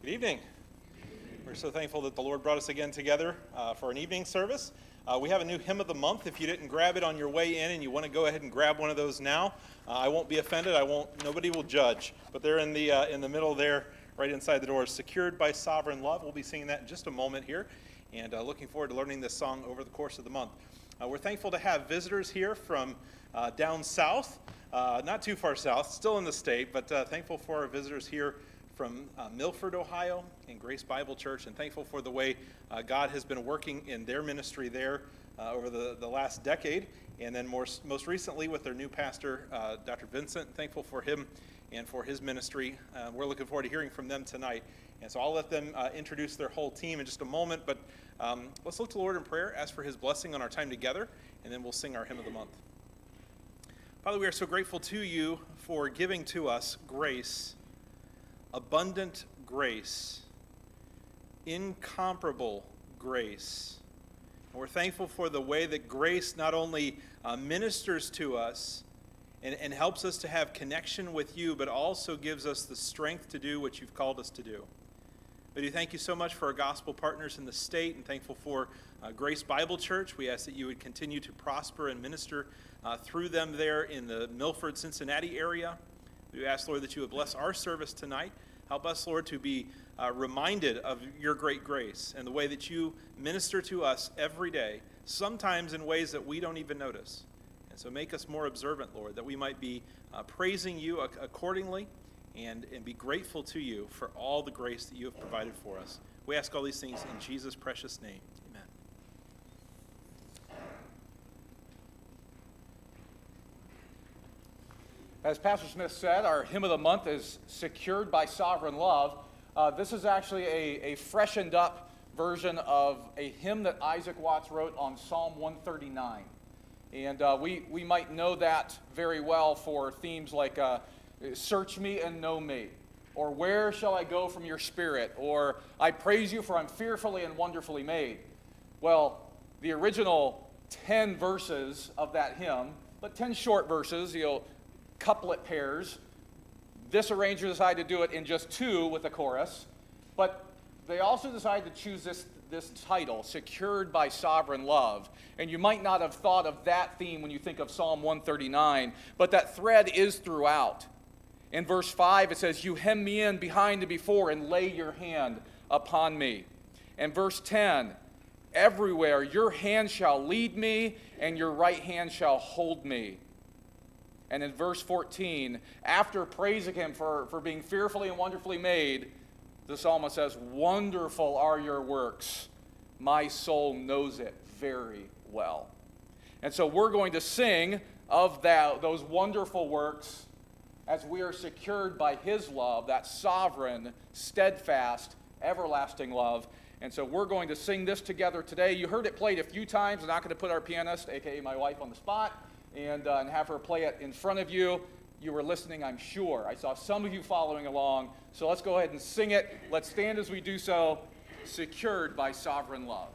Good evening. We're so thankful that the Lord brought us again together for an evening service. We have a new hymn of the month. If you didn't grab it on your way in and you want to go ahead and grab one of those now, I won't be offended. Nobody will judge. But they're in the middle there, right inside the door. Secured by Sovereign Love. We'll be singing that in just a moment here, and looking forward to learning this song over the course of the month. We're thankful to have visitors here from down south, not too far south, still in the state, but thankful for our visitors here from Milford, Ohio, and Grace Bible Church, and thankful for the way God has been working in their ministry there over the last decade, and then most recently with their new pastor, Dr. Vincent. Thankful for him and for his ministry. We're looking forward to hearing from them tonight, and so I'll let them introduce their whole team in just a moment, but let's look to the Lord in prayer, ask for his blessing on our time together, and then we'll sing our hymn of the month. Father, we are so grateful to you for giving to us grace, abundant grace, incomparable grace. And we're thankful for the way that grace not only ministers to us and helps us to have connection with you, but also gives us the strength to do what you've called us to do. But we thank you so much for our gospel partners in the state, and thankful for Grace Bible Church. We ask that you would continue to prosper and minister through them there in the Milford, Cincinnati area. We ask, Lord, that you would bless our service tonight. Help us, Lord, to be reminded of your great grace and the way that you minister to us every day, sometimes in ways that we don't even notice. And so make us more observant, Lord, that we might be praising you accordingly and be grateful to you for all the grace that you have provided for us. We ask all these things in Jesus' precious name. Amen. As Pastor Smith said, our hymn of the month is Secured by Sovereign Love. This is actually a freshened up version of a hymn that Isaac Watts wrote on Psalm 139. And we might know that very well for themes like Search me and know me, or Where shall I go from your spirit, or I praise you for I'm fearfully and wonderfully made. Well, the original 10 verses of that hymn, but 10 short verses, couplet pairs. This arranger decided to do it in just 2 with the chorus, but they also decided to choose this title, Secured by Sovereign Love. And you might not have thought of that theme when you think of Psalm 139, but that thread is throughout. In verse 5, it says, you hem me in behind and before and lay your hand upon me. And verse 10, everywhere your hand shall lead me and your right hand shall hold me. And in verse 14, after praising him for being fearfully and wonderfully made, the psalmist says, wonderful are your works. My soul knows it very well. And so we're going to sing of those wonderful works as we are secured by his love, that sovereign, steadfast, everlasting love. And so we're going to sing this together today. You heard it played a few times. I'm not going to put our pianist, a.k.a. my wife, on the spot and have her play it in front of you. You were listening, I'm sure. I saw some of you following along. So let's go ahead and sing it. Let's stand as we do so, Secured by Sovereign Love.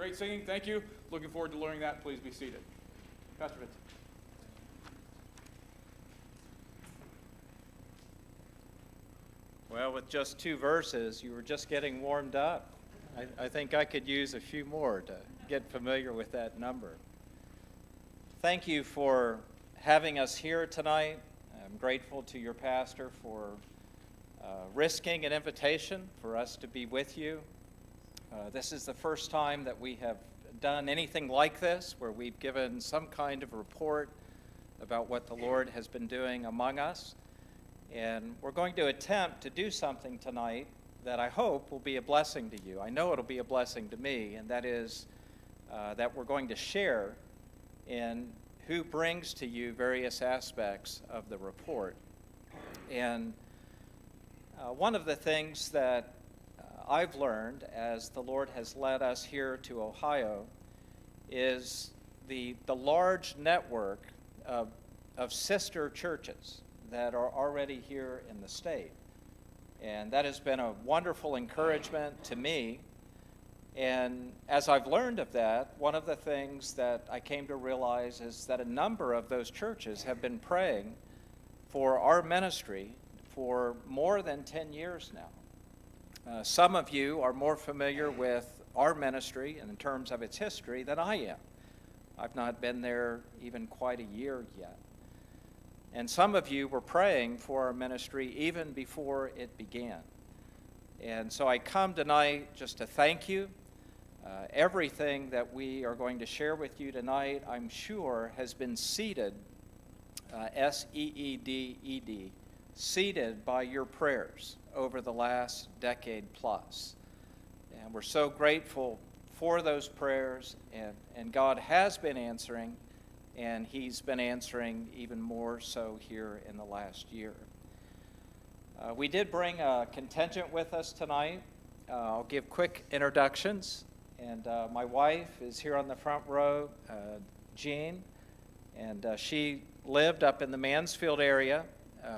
great singing. Thank you. Looking forward to learning that. Please be seated. Pastor Vince. Well, with just 2 verses, you were just getting warmed up. I think I could use a few more to get familiar with that number. Thank you for having us here tonight. I'm grateful to your pastor for risking an invitation for us to be with you. This is the first time that we have done anything like this, where we've given some kind of report about what the Lord has been doing among us. And we're going to attempt to do something tonight that I hope will be a blessing to you. I know it'll be a blessing to me, and that is that we're going to share in who brings to you various aspects of the report. And one of the things that I've learned as the Lord has led us here to Ohio is the large network of sister churches that are already here in the state. And that has been a wonderful encouragement to me. And as I've learned of that, one of the things that I came to realize is that a number of those churches have been praying for our ministry for more than 10 years now. Some of you are more familiar with our ministry in terms of its history than I am. I've not been there even quite a year yet. And some of you were praying for our ministry even before it began. And so I come tonight just to thank you. Everything that we are going to share with you tonight, I'm sure, has been seeded, S-E-E-D-E-D, seeded by your prayers over the last decade plus. And we're so grateful for those prayers, and God has been answering, and He's been answering even more so here in the last year. We did bring a contingent with us tonight. I'll give quick introductions. And my wife is here on the front row, Jean, and she lived up in the Mansfield area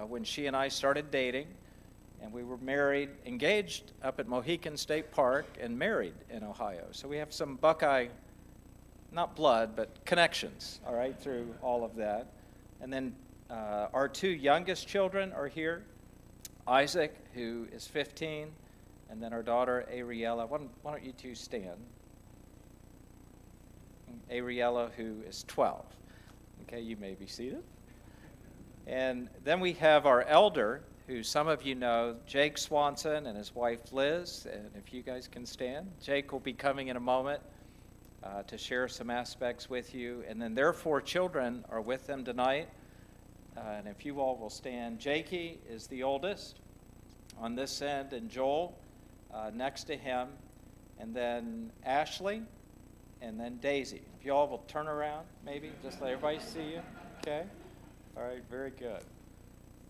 when she and I started dating, and we were married, engaged up at Mohican State Park, and married in Ohio. So we have some Buckeye, not blood, but connections, all right, through all of that. And then our 2 youngest children are here, Isaac, who is 15, and then our daughter, Ariella. Why don't you 2 stand? Ariella, who is 12. Okay, you may be seated. And then we have our elder, who some of you know, Jake Swanson and his wife, Liz. And if you guys can stand, Jake will be coming in a moment to share some aspects with you. And then their 4 children are with them tonight. And if you all will stand, Jakey is the oldest on this end, and Joel next to him, and then Ashley, and then Daisy. If you all will turn around, maybe, just let everybody see you, okay? All right, very good.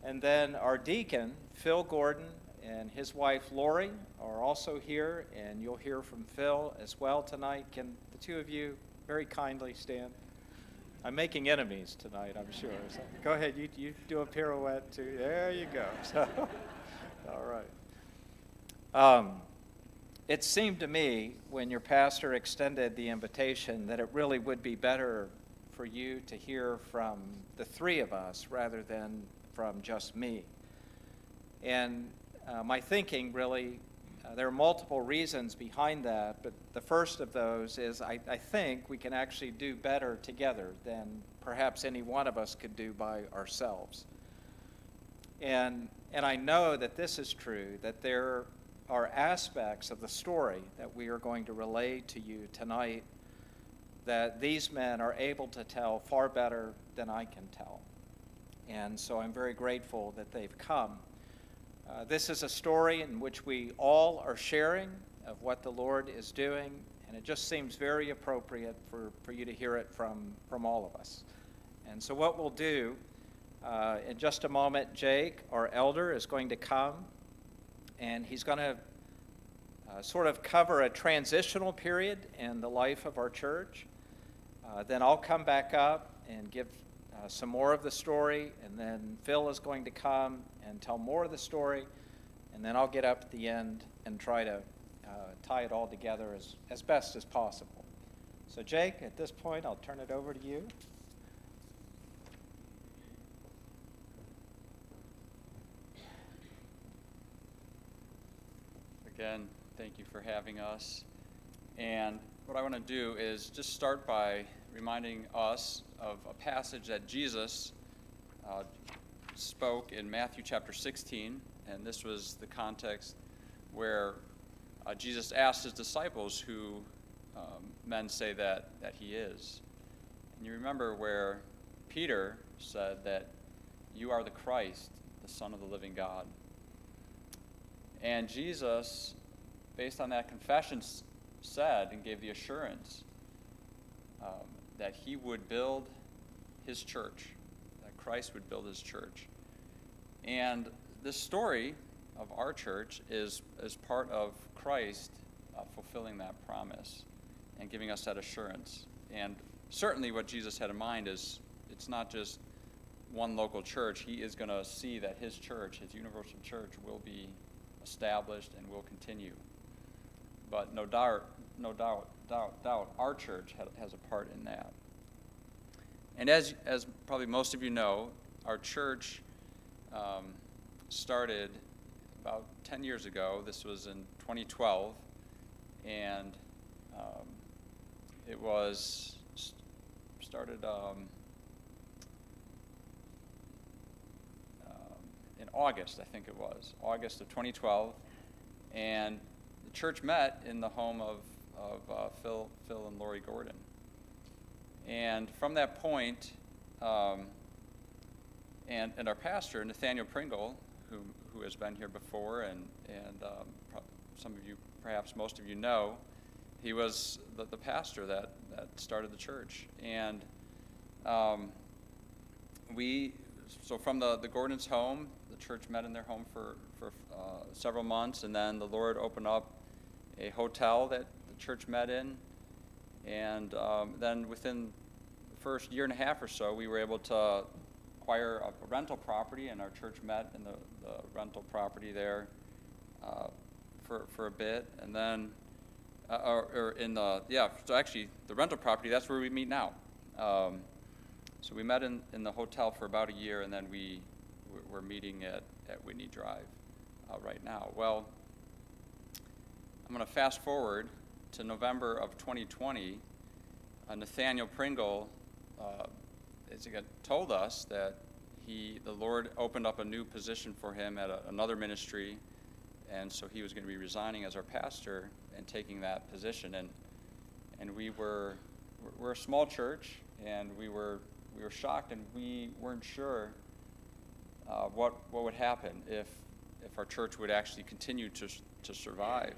And then our deacon, Phil Gordon, and his wife, Lori, are also here, and you'll hear from Phil as well tonight. Can the 2 of you very kindly stand? I'm making enemies tonight, I'm sure. So go ahead, you do a pirouette too. There you go. So, all right. It seemed to me when your pastor extended the invitation that it really would be better for you to hear from the 3 of us rather than from just me. And my thinking really, there are multiple reasons behind that, but the first of those is I think we can actually do better together than perhaps any one of us could do by ourselves. And I know that this is true, that there are aspects of the story that we are going to relay to you tonight that these men are able to tell far better than I can tell. And so I'm very grateful that they've come. This is a story in which we all are sharing of what the Lord is doing, and it just seems very appropriate for you to hear it from all of us. And so what we'll do, in just a moment, Jake, our elder, is going to come, and he's going to sort of cover a transitional period in the life of our church. Then I'll come back up and give some more of the story, and then Phil is going to come and tell more of the story, and then I'll get up at the end and try to tie it all together as best as possible. So Jake, at this point, I'll turn it over to you. Again, thank you for having us. And what I want to do is just start by reminding us of a passage that Jesus spoke in Matthew chapter 16. And this was the context where Jesus asked his disciples who men say that he is. And you remember where Peter said that you are the Christ, the Son of the living God. And Jesus, based on that confession, said and gave the assurance that he would build his church, that Christ would build his church. And this story of our church is part of Christ fulfilling that promise and giving us that assurance. And certainly what Jesus had in mind is it's not just one local church. He is going to see that his church, his universal church, will be established and will continue. But no doubt, our church has a part in that. And as probably most of you know, our church started about 10 years ago. This was in 2012, and it was started in August, I think it was, August of 2012, and the church met in the home of Phil and Lori Gordon. And from that point, and our pastor, Nathaniel Pringle, who has been here before, and some of you, perhaps most of you know, he was the pastor that started the church. And so from the Gordon's home, the church met in their home for several months, and then the Lord opened up a hotel that the church met in. And then within the first year and a half or so, we were able to acquire a rental property, and our church met in the rental property there for a bit. And then, so actually the rental property, that's where we meet now. So we met in the hotel for about a year, and then we're meeting at Whitney Drive right now. Well, I'm going to fast forward to November of 2020. Nathaniel Pringle told us that the Lord opened up a new position for him at another ministry, and so he was going to be resigning as our pastor and taking that position. And we're a small church, and we were shocked, and we weren't sure what would happen if our church would actually continue to survive.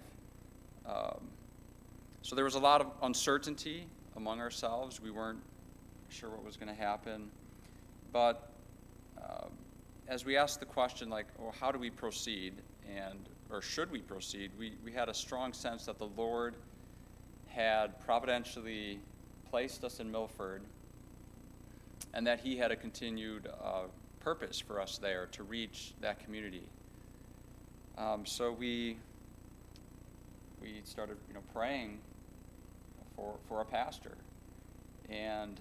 So there was a lot of uncertainty among ourselves. We weren't sure what was going to happen. But as we asked the question, well, how do we proceed, or should we proceed, we had a strong sense that the Lord had providentially placed us in Milford, and that he had a continued purpose for us there to reach that community. So we started, praying for a pastor. And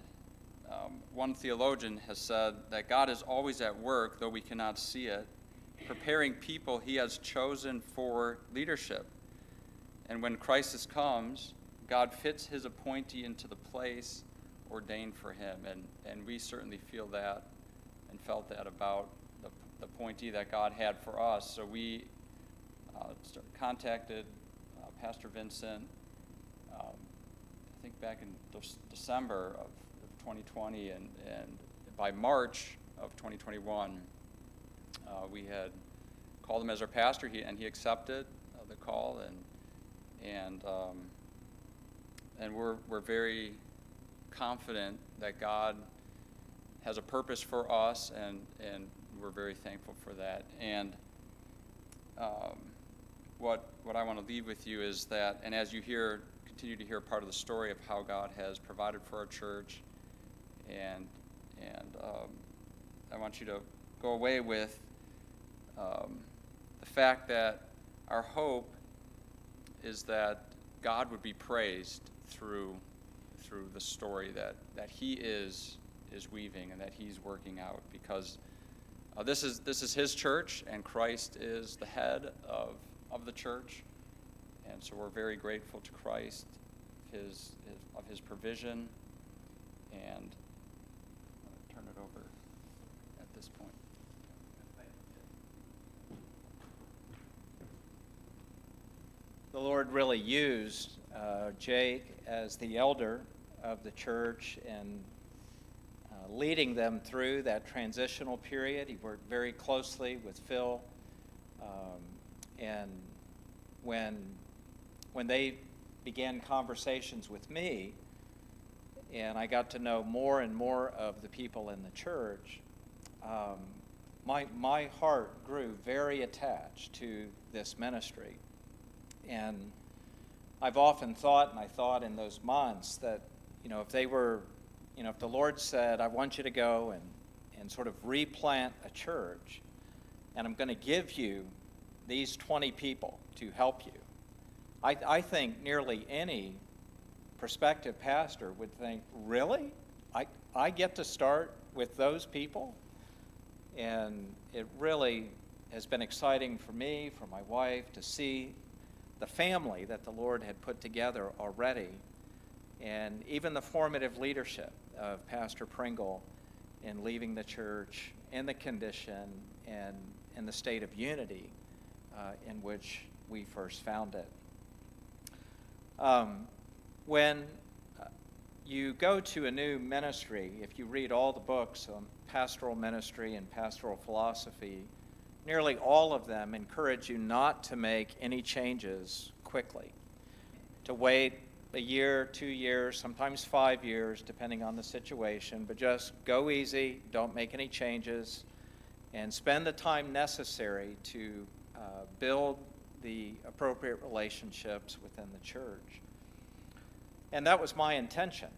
one theologian has said that God is always at work, though we cannot see it, preparing people he has chosen for leadership. And when crisis comes, God fits his appointee into the place ordained for him. And we certainly feel that and felt that about the appointee that God had for us. So we contacted Pastor Vincent, I think back in December of 2020, and by March of 2021, we had called him as our pastor, and he accepted the call, and we're very confident that God has a purpose for us, and we're very thankful for that. And what I want to leave with you is that, and as you continue to hear part of the story of how God has provided for our church, and I want you to go away with the fact that our hope is that God would be praised through through the story that he is weaving and that he's working out, because this is his church, and Christ is the head of the church. And so we're very grateful to Christ of his provision, and I'm going to turn it over at this point. The Lord really used Jake as the elder of the church and leading them through that transitional period. He worked very closely with Phil, and when they began conversations with me, and I got to know more and more of the people in the church, my heart grew very attached to this ministry. And I've often thought, and I thought in those months, that, if the Lord said, I want you to go and sort of replant a church, and I'm going to give you these 20 people to help you, I think nearly any prospective pastor would think, really? I get to start with those people? And it really has been exciting for me, for my wife, to see the family that the Lord had put together already, and even the formative leadership of Pastor Pringle in leaving the church, in the condition and in the state of unity in which we first found it. When you go to a new ministry, if you read all the books on pastoral ministry and pastoral philosophy, nearly all of them encourage you not to make any changes quickly, to wait a year, 2 years, sometimes 5 years, depending on the situation, but just go easy, don't make any changes, and spend the time necessary to build the appropriate relationships within the church. And that was my intention.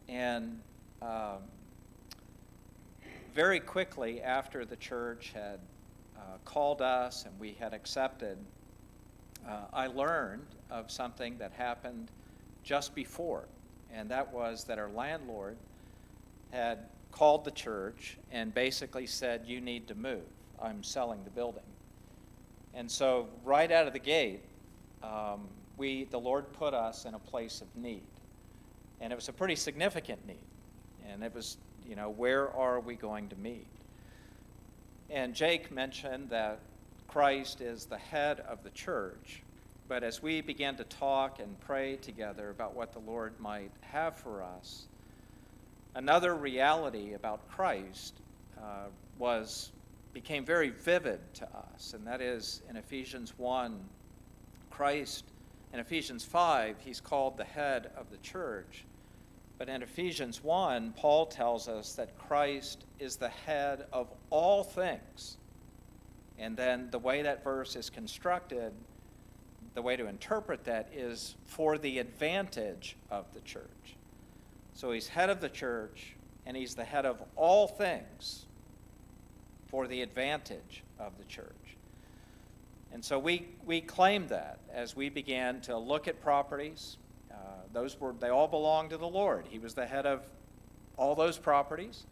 And very quickly after the church had called us and we had accepted, I learned of something that happened just before, and that was that our landlord had called the church and basically said, you need to move. I'm selling the building. And so right out of the gate, the Lord put us in a place of need. And it was a pretty significant need. And it was, where are we going to meet? And Jake mentioned that Christ is the head of the church. But as we began to talk and pray together about what the Lord might have for us, another reality about Christ became very vivid to us. And that is in Ephesians 1, Christ, in Ephesians 5, he's called the head of the church. But in Ephesians 1, Paul tells us that Christ is the head of all things. And then the way that verse is constructed, the way to interpret that is for the advantage of the church. So he's head of the church, and he's the head of all things for the advantage of the church. And so we claimed that as we began to look at properties. They all belonged to the Lord. He was the head of all those properties.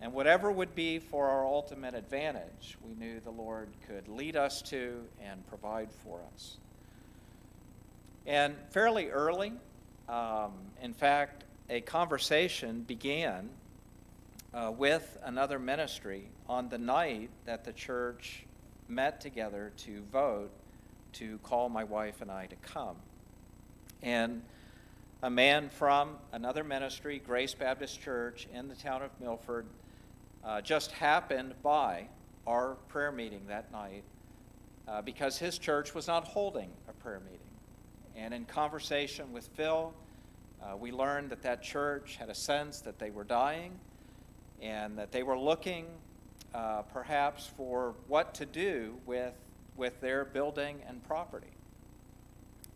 And whatever would be for our ultimate advantage, we knew the Lord could lead us to and provide for us. And fairly early, in fact, a conversation began with another ministry on the night that the church met together to vote to call my wife and I to come. And a man from another ministry, Grace Baptist Church in the town of Milford, just happened by our prayer meeting that night because his church was not holding a prayer meeting. And in conversation with Phil, we learned that that church had a sense that they were dying and that they were looking perhaps for what to do with their building and property.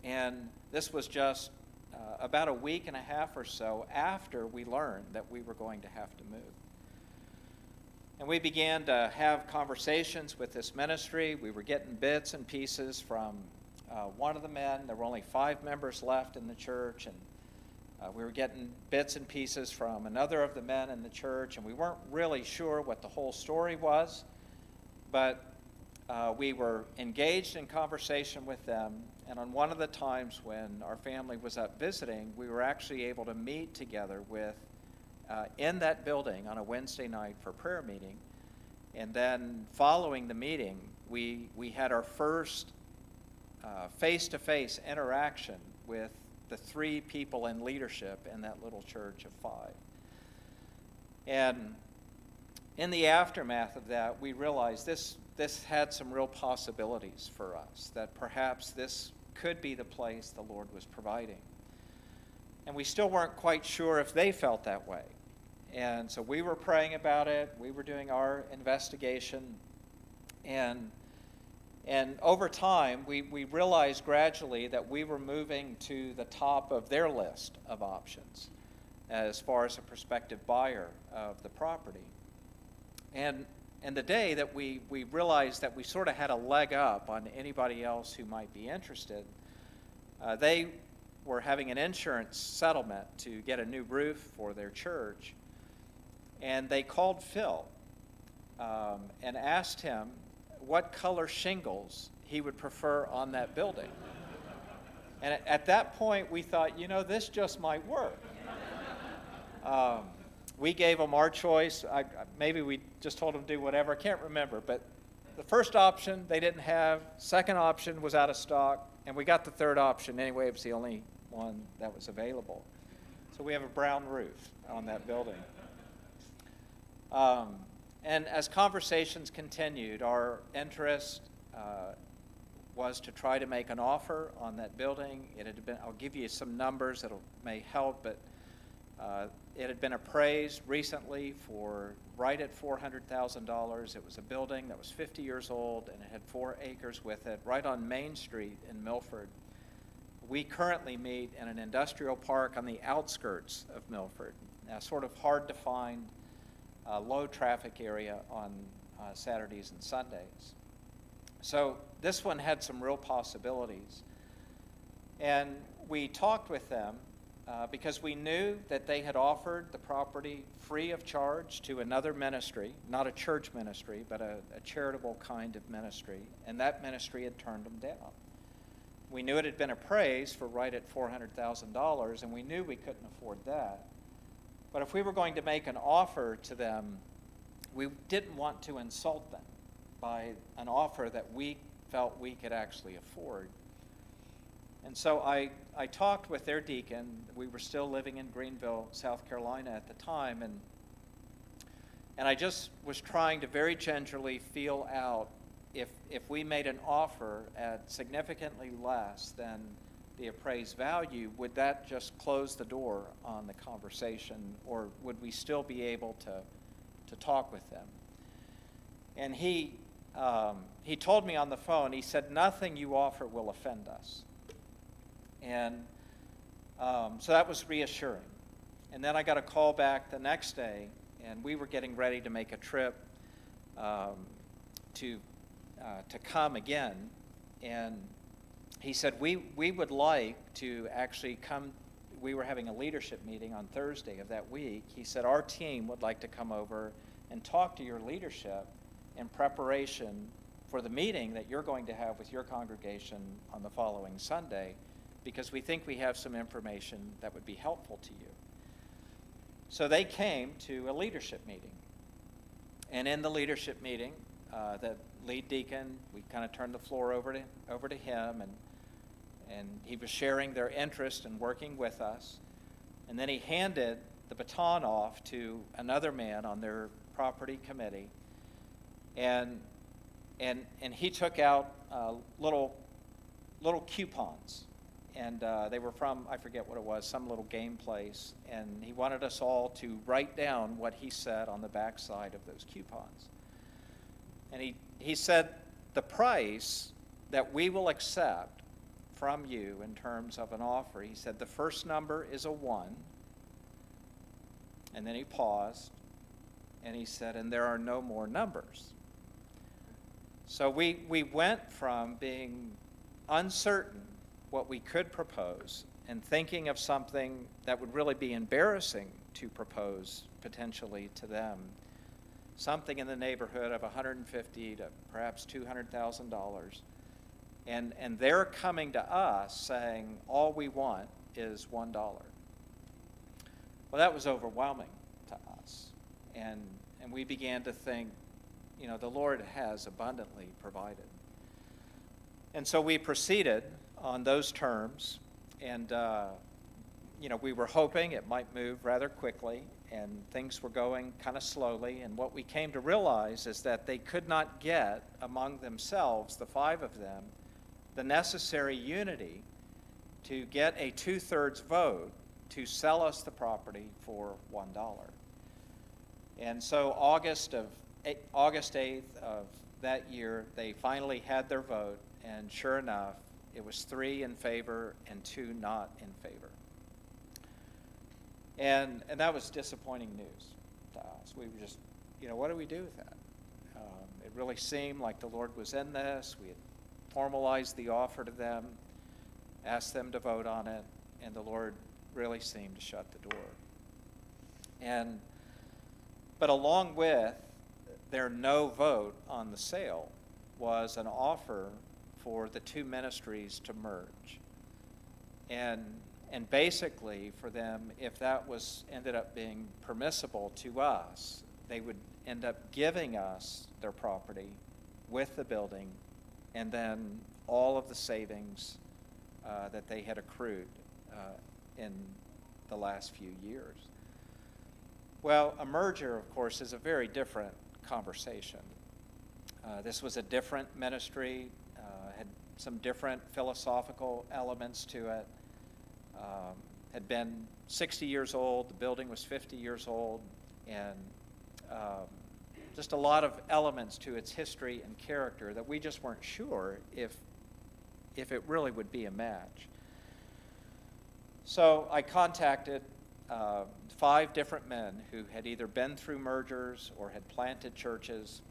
And this was just about a week and a half or so after we learned that we were going to have to move. And we began to have conversations with this ministry. We were getting bits and pieces from one of the men. There were only 5 members left in the church, and We were getting bits and pieces from another of the men in the church, and we weren't really sure what the whole story was, but we were engaged in conversation with them, and on one of the times when our family was up visiting, we were actually able to meet together in that building on a Wednesday night for prayer meeting. And then following the meeting, we had our first face-to-face interaction with the 3 people in leadership in that little church of 5. And in the aftermath of that, we realized this had some real possibilities for us, that perhaps this could be the place the Lord was providing. And we still weren't quite sure if they felt that way. And so we were praying about it, we were doing our investigation, and over time, we realized gradually that we were moving to the top of their list of options as far as a prospective buyer of the property. And the day that we realized that we sort of had a leg up on anybody else who might be interested, they were having an insurance settlement to get a new roof for their church, and they called Phil and asked him what color shingles he would prefer on that building. And at that point, we thought, this just might work. We gave them our choice. Maybe we just told them to do whatever. I can't remember. But the first option they didn't have. Second option was out of stock. And we got the third option anyway. It was the only one that was available. So we have a brown roof on that building. And as conversations continued, our interest was to try to make an offer on that building. It had been, I'll give you some numbers that may help, but it had been appraised recently for right at $400,000. It was a building that was 50 years old, and it had 4 acres with it, right on Main Street in Milford. We currently meet in an industrial park on the outskirts of Milford, a sort of hard to find low traffic area on Saturdays and Sundays. So this one had some real possibilities. And we talked with them because we knew that they had offered the property free of charge to another ministry, not a church ministry, but a charitable kind of ministry, and that ministry had turned them down. We knew it had been appraised for right at $400,000, and we knew we couldn't afford that. But if we were going to make an offer to them, we didn't want to insult them by an offer that we felt we could actually afford. And so I talked with their deacon. We were still living in Greenville, South Carolina at the time, and I just was trying to very gingerly feel out if we made an offer at significantly less than the appraised value, would that just close the door on the conversation, or would we still be able to talk with them? And he told me on the phone, he said, "Nothing you offer will offend us." And so that was reassuring. And then I got a call back the next day, and we were getting ready to make a trip to come again. And he said, we would like to actually come. We were having a leadership meeting on Thursday of that week. He said, our team would like to come over and talk to your leadership in preparation for the meeting that you're going to have with your congregation on the following Sunday, because we think we have some information that would be helpful to you. So they came to a leadership meeting. And in the leadership meeting, the lead deacon, we kind of turned the floor over to him, and he was sharing their interest in working with us. And then he handed the baton off to another man on their property committee, and he took out little coupons. And they were from, I forget what it was, some little game place. And he wanted us all to write down what he said on the backside of those coupons. And he said, the price that we will accept from you in terms of an offer, he said, the first number is a 1. And then he paused, and he said, and there are no more numbers. So we went from being uncertain what we could propose and thinking of something that would really be embarrassing to propose potentially to them, something in the neighborhood of $150,000 to perhaps $200,000. And they're coming to us saying, all we want is $1. Well, that was overwhelming to us. And we began to think, the Lord has abundantly provided. And so we proceeded on those terms, and we were hoping it might move rather quickly, and things were going kind of slowly. And what we came to realize is that they could not get among themselves, the 5 of them, the necessary unity to get a 2/3 vote to sell us the property for $1. And so August 8th of that year, they finally had their vote, and sure enough, it was 3 in favor and 2 not in favor. And that was disappointing news to us. We were just, what do we do with that? It really seemed like the Lord was in this. We had formalized the offer to them, asked them to vote on it, and the Lord really seemed to shut the door. But along with their no vote on the sale was an offer for the 2 ministries to merge. And basically for them, if that ended up being permissible to us, they would end up giving us their property with the building and then all of the savings that they had accrued in the last few years. Well, a merger, of course, is a very different conversation. This was a different ministry, had some different philosophical elements to it, had been 60 years old, the building was 50 years old, and just a lot of elements to its history and character that we just weren't sure if it really would be a match. So I contacted 5 different men who had either been through mergers or had planted churches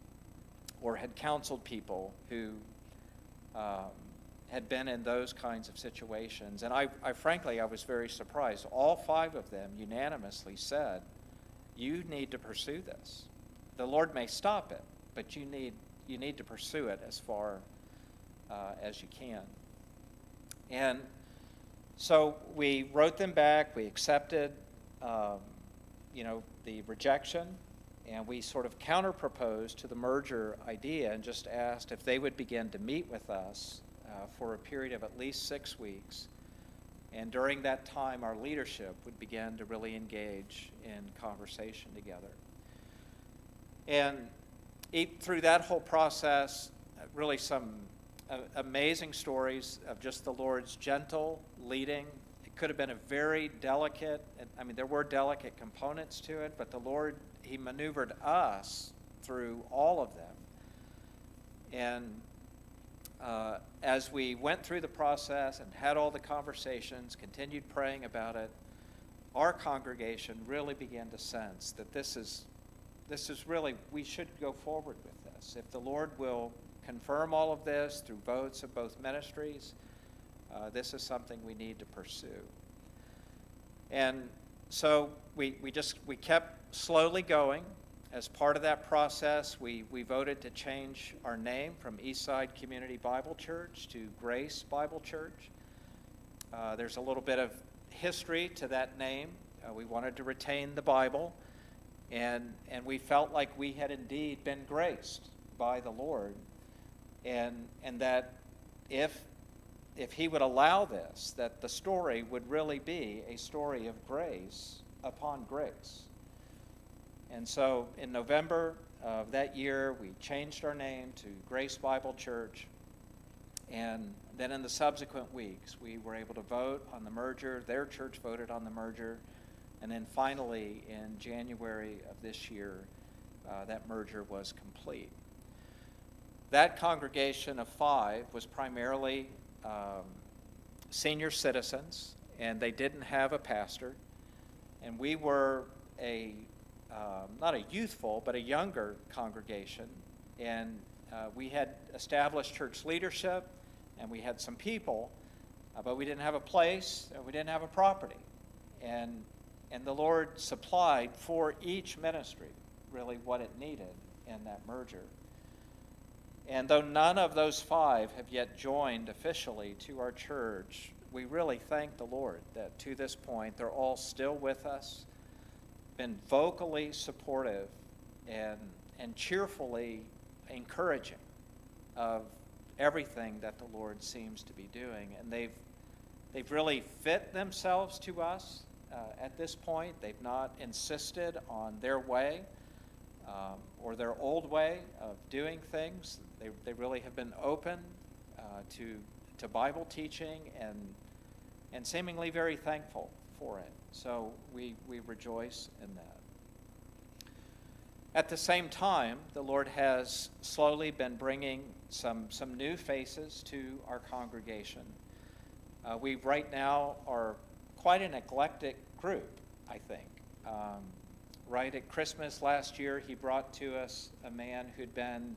or had counseled people who had been in those kinds of situations. And I frankly, I was very surprised. All 5 of them unanimously said, you need to pursue this. The Lord may stop it, but you need to pursue it as far as you can. And so we wrote them back, we accepted the rejection, and we sort of counter-proposed to the merger idea and just asked if they would begin to meet with us for a period of at least 6 weeks. And during that time, our leadership would begin to really engage in conversation together. And through that whole process, really some amazing stories of just the Lord's gentle leading. It could have been a very delicate, there were delicate components to it, but the Lord, He maneuvered us through all of them. And as we went through the process and had all the conversations, continued praying about it, our congregation really began to sense that this is really, we should go forward with this. If the Lord will confirm all of this through votes of both ministries, this is something we need to pursue. And so we kept slowly going. As part of that process, we voted to change our name from Eastside Community Bible Church to Grace Bible Church. There's a little bit of history to that name. We wanted to retain the Bible, and we felt like we had indeed been graced by the Lord, and that if He would allow this, that the story would really be a story of grace upon grace. And so in November of that year, we changed our name to Grace Bible Church. And then in the subsequent weeks, we were able to vote on the merger. Their church voted on the merger. And then finally, in January of this year, that merger was complete. That congregation of 5 was primarily senior citizens, and they didn't have a pastor. And we were not a youthful, but a younger congregation. And we had established church leadership, and we had some people, but we didn't have a place, we didn't have a property. And the Lord supplied for each ministry really what it needed in that merger. And though none of those 5 have yet joined officially to our church, we really thank the Lord that to this point they're all still with us, been vocally supportive and cheerfully encouraging of everything that the Lord seems to be doing. And they've really fit themselves to us at this point. They've not insisted on their way or their old way of doing things. They really have been open to Bible teaching and seemingly very thankful for it. So we rejoice in that. At the same time, the Lord has slowly been bringing some new faces to our congregation. We right now are quite an eclectic group, I think. Right at Christmas last year, he brought to us a man who'd been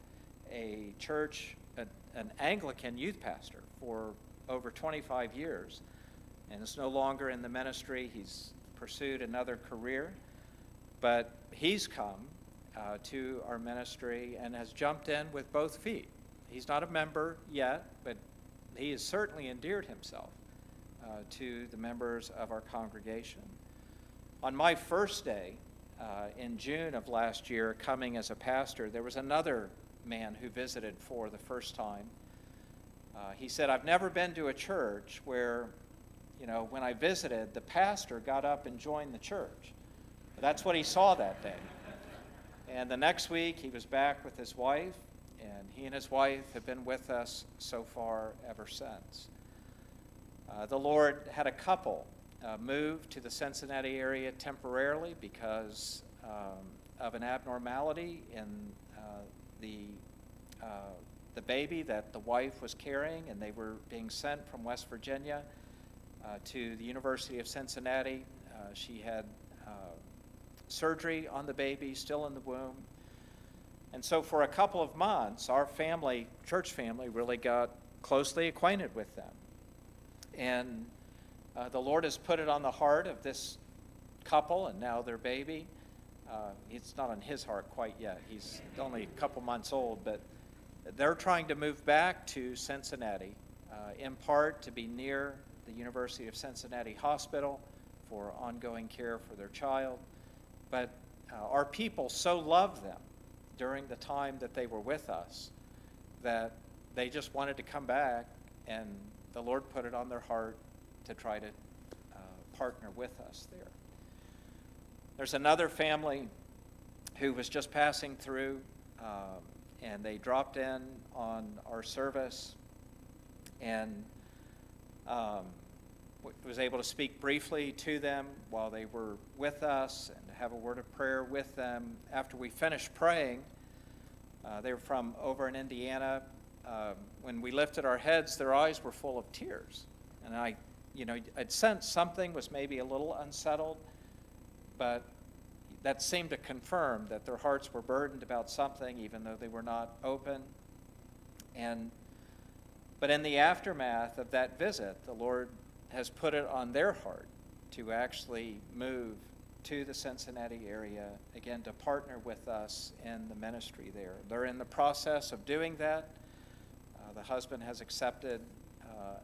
a church, an Anglican youth pastor for over 25 years, and is no longer in the ministry. He's pursued another career, but he's come to our ministry and has jumped in with both feet. He's not a member yet, but he has certainly endeared himself to the members of our congregation. On my first day in June of last year, coming as a pastor, there was another man who visited for the first time. He said, "I've never been to a church where, when I visited, the pastor got up and joined the church." That's what he saw that day. And the next week, he was back with his wife, and he and his wife have been with us so far ever since. The Lord had a couple move to the Cincinnati area temporarily because of an abnormality in the baby that the wife was carrying, and they were being sent from West Virginia to the University of Cincinnati. She had surgery on the baby, still in the womb. And so for a couple of months, our family, church family, really got closely acquainted with them. And the Lord has put it on the heart of this couple and now their baby. It's not on his heart quite yet. He's only a couple months old, but they're trying to move back to Cincinnati, in part to be near the University of Cincinnati Hospital for ongoing care for their child. But our people so loved them during the time that they were with us that they just wanted to come back, and the Lord put it on their heart to try to partner with us there. There's another family who was just passing through, and they dropped in on our service, and was able to speak briefly to them while they were with us and have a word of prayer with them. After we finished praying, they were from over in Indiana. When we lifted our heads, their eyes were full of tears. And I'd sensed something was maybe a little unsettled, but that seemed to confirm that their hearts were burdened about something, even though they were not open. But in the aftermath of that visit, the Lord has put it on their heart to actually move to the Cincinnati area, again, to partner with us in the ministry there. They're in the process of doing that. The husband has accepted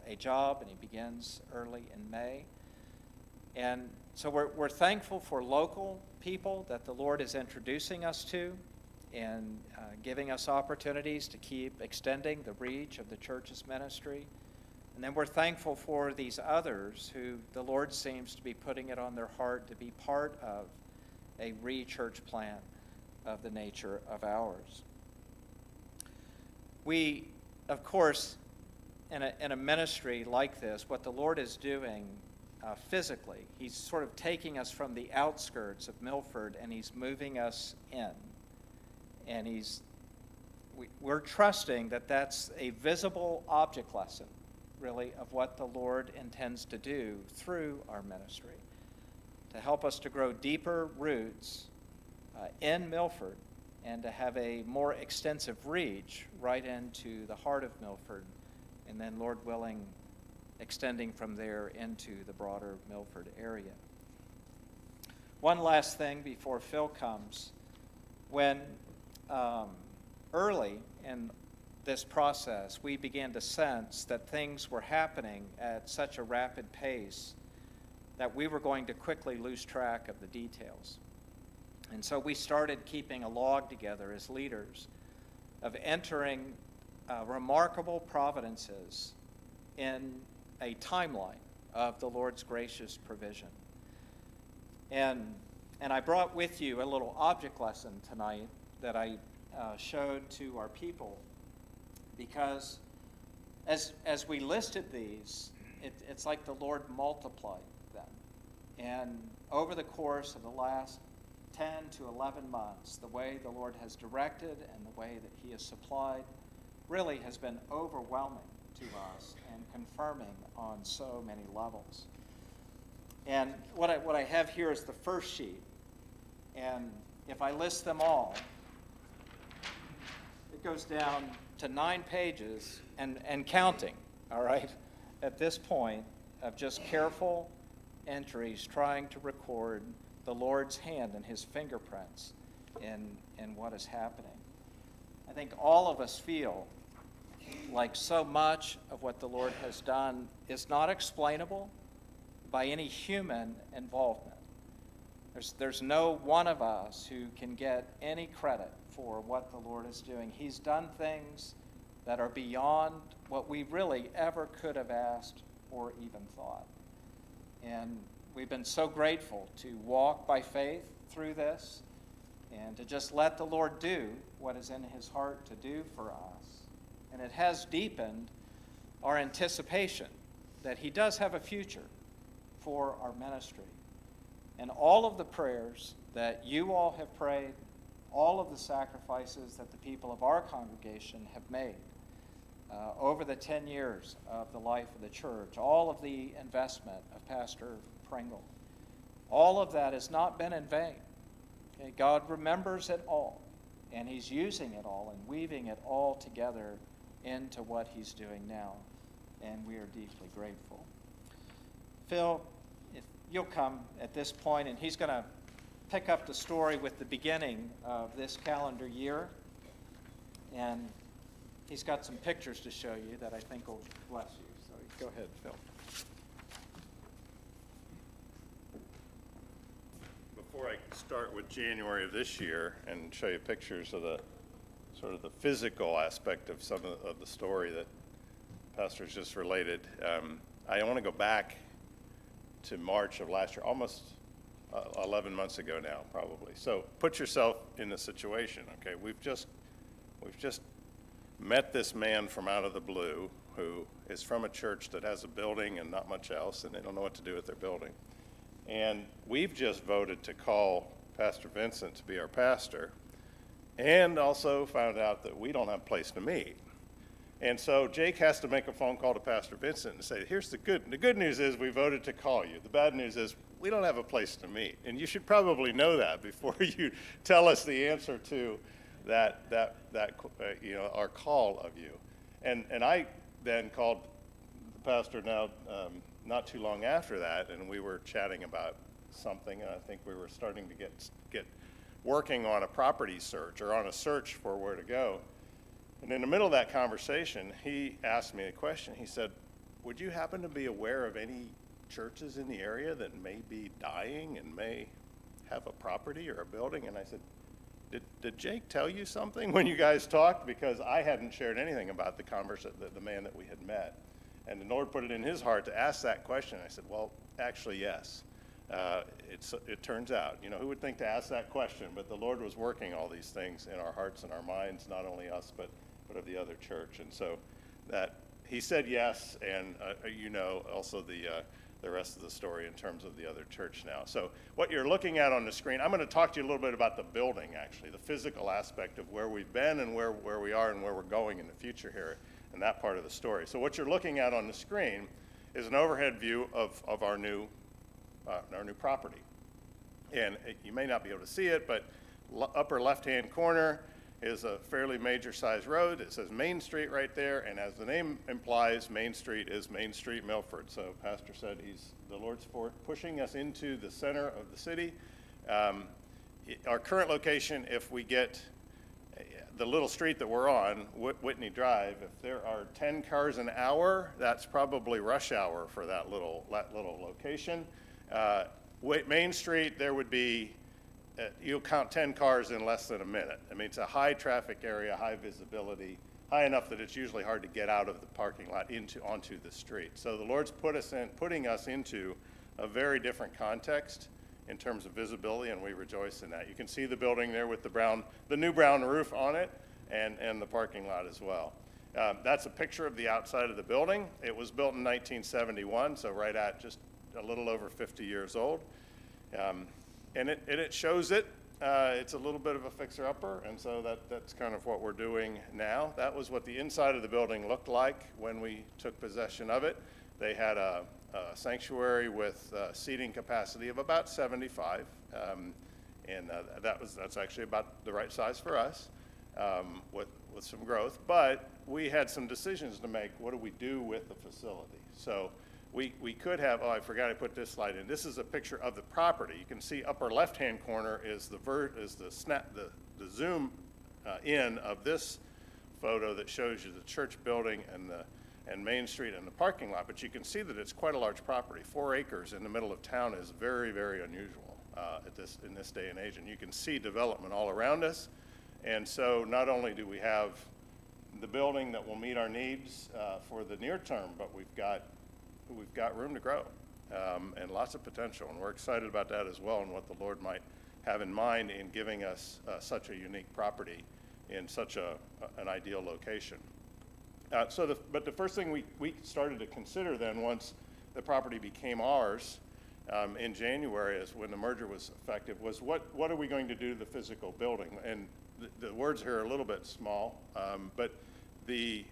a job, and he begins early in May. And so we're thankful for local people that the Lord is introducing us to and giving us opportunities to keep extending the reach of the church's ministry. And then we're thankful for these others who the Lord seems to be putting it on their heart to be part of a re-church plan of the nature of ours. We, of course, in a ministry like this, what the Lord is doing physically, he's sort of taking us from the outskirts of Milford and he's moving us in. And we're trusting that that's a visible object lesson, really, of what the Lord intends to do through our ministry, to help us to grow deeper roots in Milford and to have a more extensive reach right into the heart of Milford, and then, Lord willing, extending from there into the broader Milford area. One last thing before Phil comes. When early in this process, we began to sense that things were happening at such a rapid pace that we were going to quickly lose track of the details. And so we started keeping a log together as leaders of entering remarkable providences in a timeline of the Lord's gracious provision. And I brought with you a little object lesson tonight that I showed to our people, because as we listed these, it's like the Lord multiplied them. And over the course of the last 10 to 11 months, the way the Lord has directed and the way that he has supplied really has been overwhelming to us and confirming on so many levels. And what I have here is the first sheet. And if I list them all, it goes down to 9 pages and counting, all right, at this point of just careful entries trying to record the Lord's hand and his fingerprints in what is happening. I think all of us feel like so much of what the Lord has done is not explainable by any human involvement. There's no one of us who can get any credit for what the Lord is doing. He's done things that are beyond what we really ever could have asked or even thought. And we've been so grateful to walk by faith through this and to just let the Lord do what is in his heart to do for us. And it has deepened our anticipation that he does have a future for our ministry. And all of the prayers that you all have prayed, all of the sacrifices that the people of our congregation have made over the 10 years of the life of the church, all of the investment of Pastor Pringle, all of that has not been in vain. Okay? God remembers it all, and he's using it all and weaving it all together into what he's doing now, and we are deeply grateful. Phil, if you'll come at this point, and he's going to pick up the story with the beginning of this calendar year, and he's got some pictures to show you that I think will bless you. So go ahead, Phil. Before I start with January of this year and show you pictures of the sort of the physical aspect of some of the story that Pastor's just related, I want to go back to March of last year, almost 11 months ago now, probably. So put yourself in the situation, okay? We've just met this man from out of the blue who is from a church that has a building and not much else, and they don't know what to do with their building. And we've just voted to call Pastor Vincent to be our pastor, and also found out that we don't have a place to meet. And so Jake has to make a phone call to Pastor Vincent and say, here's the good news is we voted to call you. The bad news is we don't have a place to meet. And you should probably know that before you tell us the answer to that our call of you. And I then called the pastor now not too long after that, and we were chatting about something, and I think we were starting to get working on a property search or on a search for where to go. And in the middle of that conversation, he asked me a question. He said, would you happen to be aware of any churches in the area that may be dying and may have a property or a building? And I said, did Jake tell you something when you guys talked? Because I hadn't shared anything about the man that we had met. And the Lord put it in his heart to ask that question. I said, well, actually, yes. It turns out, who would think to ask that question? But the Lord was working all these things in our hearts and our minds, not only us, but of the other church. And so that he said yes, and also the rest of the story in terms of the other church now. So what you're looking at on the screen, I'm going to talk to you a little bit about the building, actually, the physical aspect of where we've been and where we are and where we're going in the future here, and that part of the story. So what you're looking at on the screen is an overhead view of our new property. And you may not be able to see it, but upper left-hand corner, is a fairly major-sized road. It says Main Street right there, and as the name implies, Main Street is Main Street, Milford. So Pastor said the Lord's pushing us into the center of the city. Our current location, if we get the little street that we're on, Whitney Drive, if there are 10 cars an hour, that's probably rush hour for that little location. Main Street, there would be, you'll count 10 cars in less than a minute. I mean, it's a high traffic area, high visibility, high enough that it's usually hard to get out of the parking lot onto the street. So the Lord's putting us into a very different context in terms of visibility, and we rejoice in that. You can see the building there with the new brown roof on it, and the parking lot as well. That's a picture of the outside of the building. It was built in 1971, so right at just a little over 50 years old. And it shows it. It's a little bit of a fixer-upper, and so that's kind of what we're doing now. That was what the inside of the building looked like when we took possession of it. They had a sanctuary with seating capacity of about 75, and that's actually about the right size for us, with some growth. But we had some decisions to make. What do we do with the facility? So we could have, I forgot I put this slide in. This is a picture of the property. You can see upper left-hand corner is the zoom in of this photo that shows you the church building and Main Street and the parking lot. But you can see that it's quite a large property. 4 acres in the middle of town is very, very unusual in this day and age. And you can see development all around us. And so not only do we have the building that will meet our needs for the near term, but we've got room to grow and lots of potential. And we're excited about that as well, and what the Lord might have in mind in giving us such a unique property in such an ideal location. But the first thing we started to consider then, once the property became ours in January, as when the merger was effective, was what are we going to do to the physical building? And the words here are a little bit small, but the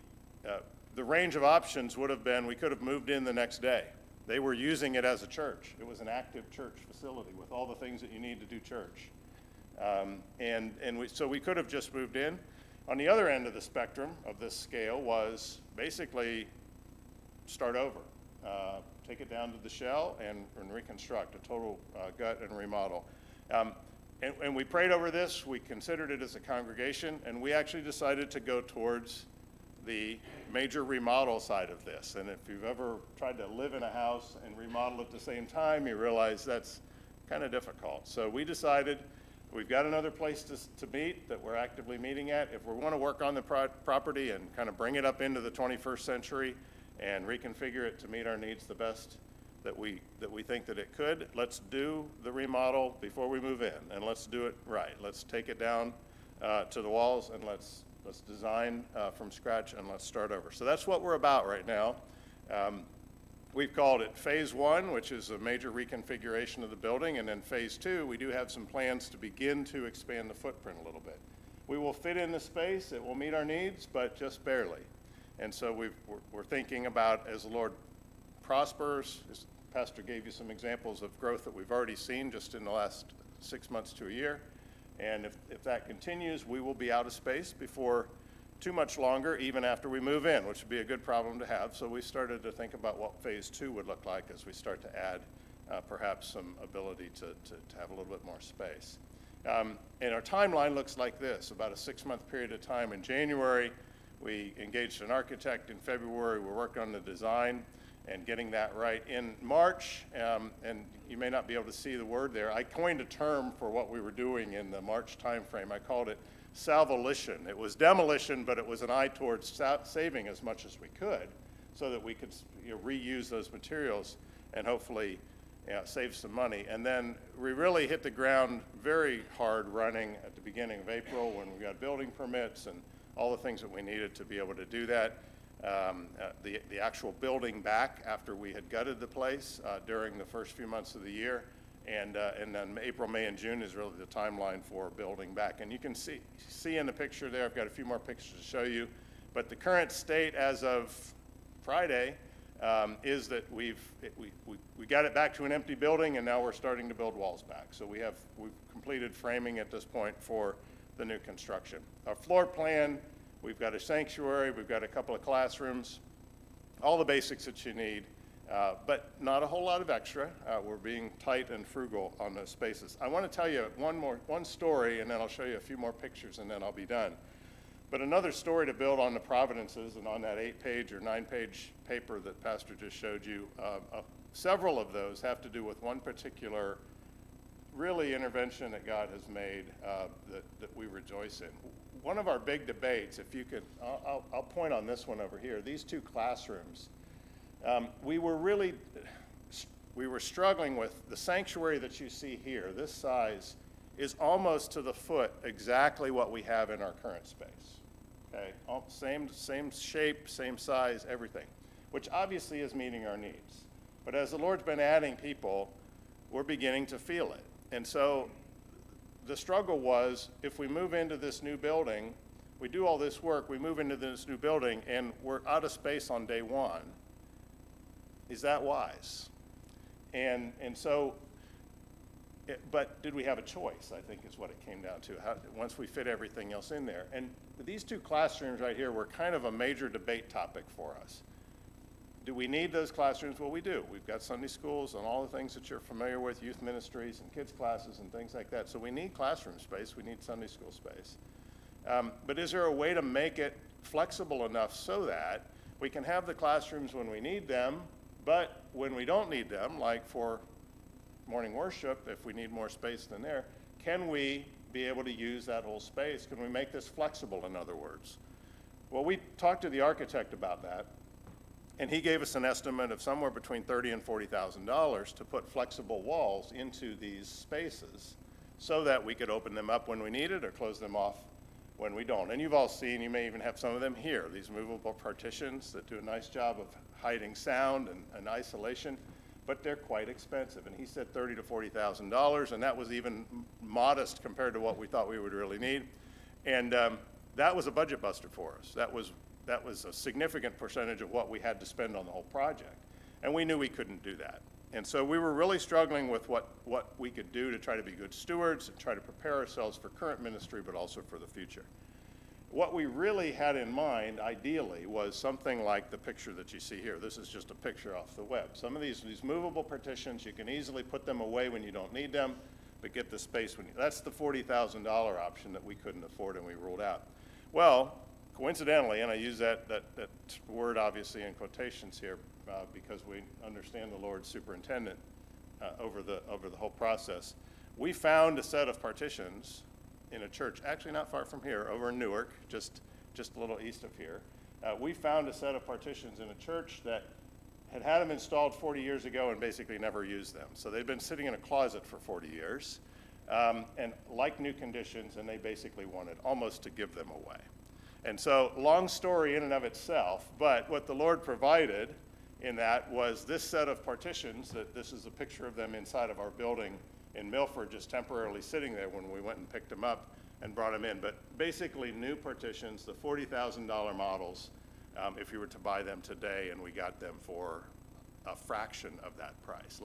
range of options would have been, we could have moved in the next day. They were using it as a church. It was an active church facility with all the things that you need to do church. So we could have just moved in. On the other end of the spectrum of this scale was basically start over, take it down to the shell and reconstruct a total gut and remodel. And we prayed over this, we considered it as a congregation, and we actually decided to go towards the major remodel side of this. And if you've ever tried to live in a house and remodel at the same time, you realize that's kind of difficult. So we decided we've got another place to meet that we're actively meeting at. If we want to work on the property and kind of bring it up into the 21st century and reconfigure it to meet our needs the best that we think that it could, let's do the remodel before we move in, and let's do it right. Let's take it down to the walls, and let's design from scratch, and let's start over. So that's what we're about right now. We've called it Phase 1, which is a major reconfiguration of the building, and then Phase 2, we do have some plans to begin to expand the footprint a little bit. We will fit in the space, it will meet our needs, but just barely. And so we're thinking about, as the Lord prospers, as Pastor gave you some examples of growth that we've already seen just in the last 6 months to a year. And if that continues, we will be out of space before too much longer, even after we move in, which would be a good problem to have. So we started to think about what Phase 2 would look like as we start to add perhaps some ability to have a little bit more space. And our timeline looks like this, about a 6-month period of time. In January, we engaged an architect. In February, we worked on the design and getting that right. In March, and you may not be able to see the word there, I coined a term for what we were doing in the March timeframe. I called it salvolition. It was demolition, but it was an eye towards saving as much as we could so that we could reuse those materials and hopefully save some money. And then we really hit the ground very hard running at the beginning of April when we got building permits and all the things that we needed to be able to do that. The actual building back after we had gutted the place during the first few months of the year. And then April, May, and June is really the timeline for building back. And you can see in the picture there, I've got a few more pictures to show you, but the current state as of Friday is that we got it back to an empty building, and now we're starting to build walls back. So we've completed framing at this point for the new construction. Our floor plan, we've got a sanctuary, we've got a couple of classrooms, all the basics that you need, but not a whole lot of extra. We're being tight and frugal on those spaces. I want to tell you one story, and then I'll show you a few more pictures, and then I'll be done. But another story to build on the providences and on that 8-page or 9-page paper that Pastor just showed you, several of those have to do with one particular really intervention that God has made that we rejoice in. One of our big debates, if you could, I'll point on this one over here, these two classrooms. We were struggling with the sanctuary that you see here. This size is almost to the foot exactly what we have in our current space. Okay, same shape, same size, everything, which obviously is meeting our needs. But as the Lord's been adding people, we're beginning to feel it. And so the struggle was, if we move into this new building, we do all this work, we move into this new building, and we're out of space on day one. Is that wise? And so, but did we have a choice, I think is what it came down to, once we fit everything else in there. And these two classrooms right here were kind of a major debate topic for us. Do we need those classrooms? Well, we do. We've got Sunday schools and all the things that you're familiar with, youth ministries and kids classes and things like that. So we need classroom space, we need Sunday school space. But is there a way to make it flexible enough so that we can have the classrooms when we need them, but when we don't need them, like for morning worship, if we need more space than there, can we be able to use that whole space? Can we make this flexible, in other words? Well, we talked to the architect about that, and he gave us an estimate of somewhere between $30,000 and $40,000 to put flexible walls into these spaces so that we could open them up when we need it or close them off when we don't. And you've all seen, you may even have some of them here, these movable partitions that do a nice job of hiding sound and isolation, but they're quite expensive. And he said $30,000 to $40,000, and that was even modest compared to what we thought we would really need. And that was a budget buster for us. That was a significant percentage of what we had to spend on the whole project. And we knew we couldn't do that. And so we were really struggling with what we could do to try to be good stewards and try to prepare ourselves for current ministry, but also for the future. What we really had in mind, ideally, was something like the picture that you see here. This is just a picture off the web. Some of these movable partitions, you can easily put them away when you don't need them, but get the space when you, that's the $40,000 option that we couldn't afford and we ruled out. Well, coincidentally, and I use that word obviously in quotations here because we understand the Lord's superintendent over the whole process, we found a set of partitions in a church, actually not far from here, over in Newark, just a little east of here. We found a set of partitions in a church that had them installed 40 years ago and basically never used them. So they'd been sitting in a closet for 40 years and like new conditions, and they basically wanted almost to give them away. And so, long story in and of itself, but what the Lord provided in that was this set of partitions, that this is a picture of them inside of our building in Milford, just temporarily sitting there when we went and picked them up and brought them in. But basically new partitions, the $40,000 models, if you were to buy them today, and we got them for a fraction of that price,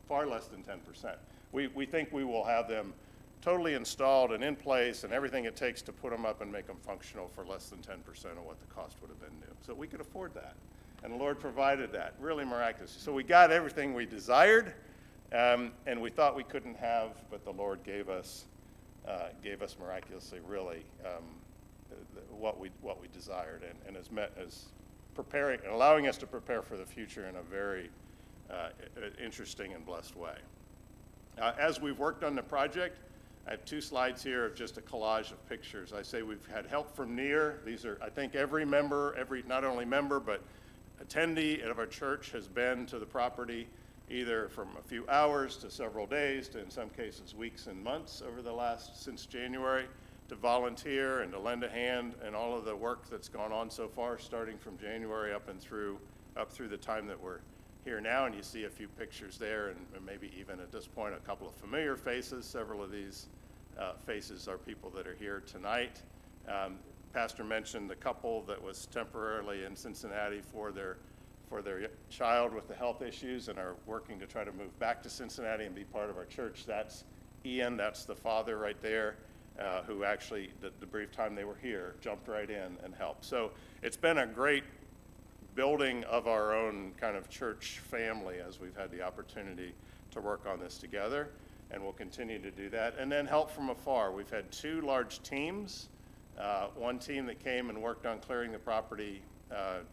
far less than 10%. We think we will have them totally installed and in place and everything it takes to put them up and make them functional for less than 10% of what the cost would have been new. So we could afford that. And the Lord provided that, really miraculously. So we got everything we desired, and we thought we couldn't have, but the Lord gave us miraculously, really, what we desired, and has preparing, allowing us to prepare for the future in a very interesting and blessed way. As we've worked on the project, I have two slides here of just a collage of pictures. I say we've had help from near. These are, I think, every member, not only member, but attendee of our church has been to the property either from a few hours to several days to, in some cases, weeks and months since January, to volunteer and to lend a hand in all of the work that's gone on so far, starting from January up through the time that we're here now. And you see a few pictures there, and maybe even at this point a couple of familiar faces. Several of these faces are people that are here tonight. Pastor mentioned the couple that was temporarily in Cincinnati for their child with the health issues and are working to try to move back to Cincinnati and be part of our church. That's Ian, that's the father right there. who actually, the brief time they were here, jumped right in and helped. So it's been a great building of our own kind of church family as we've had the opportunity to work on this together, and we'll continue to do that. And then help from afar. We've had 2 large teams. One team that came and worked on clearing the property,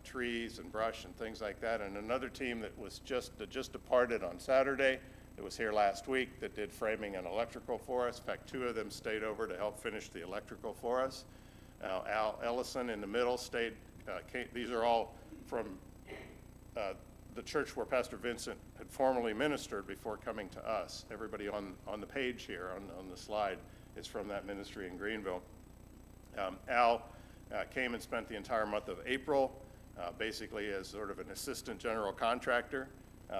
trees and brush and things like that, and another team that was just departed on Saturday, that was here last week, that did framing and electrical for us. In fact, 2 of them stayed over to help finish the electrical for us. Al Ellison in the middle stayed. These are all from the church where Pastor Vincent had formerly ministered before coming to us. Everybody on the page here, on the slide, is from that ministry in Greenville. Al came and spent the entire month of April, basically as sort of an assistant general contractor,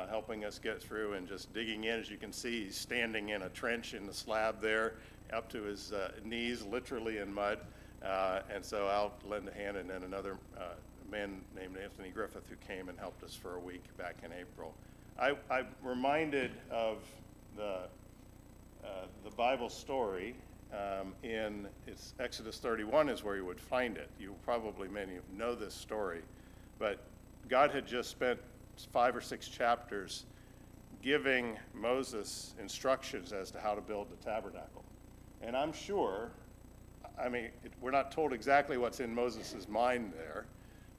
helping us get through and just digging in. As you can see, he's standing in a trench in the slab there, up to his knees, literally in mud. And so I'll lend a hand, and then another man named Anthony Griffith who came and helped us for a week back in April. I'm reminded of the Bible story in it's Exodus 31 is where you would find it. You probably, many of you know this story, but God had just spent 5 or 6 chapters giving Moses instructions as to how to build the tabernacle. And I'm sure, we're not told exactly what's in Moses' mind there,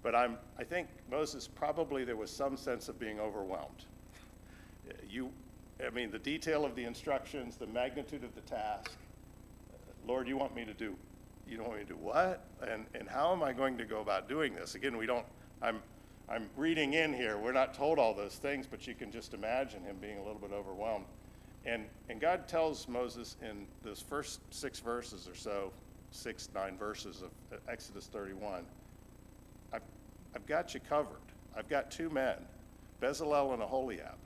but I think Moses probably, there was some sense of being overwhelmed. The detail of the instructions, the magnitude of the task. Lord, you want me to do what? And how am I going to go about doing this? Again, I'm reading in here. We're not told all those things, but you can just imagine him being a little bit overwhelmed. And God tells Moses in those first 6 verses or so, 9 verses of Exodus 31, I've got you covered. I've got 2 men, Bezalel and Aholiab.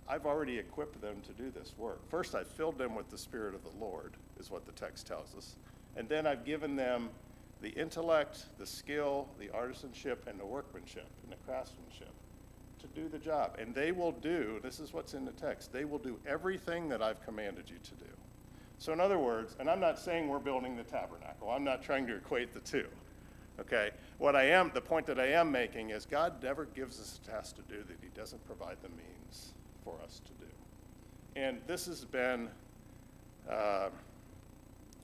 I've already equipped them to do this work. First, I've filled them with the Spirit of the Lord, is what the text tells us. And then I've given them the intellect, the skill, the artisanship, and the workmanship, and the craftsmanship to do the job. And they will do, this is what's in the text, they will do everything that I've commanded you to do. So in other words, and I'm not saying we're building the tabernacle. I'm not trying to equate the two. Okay? The point that I am making is God never gives us a task to do that he doesn't provide the means for us to do. And this has been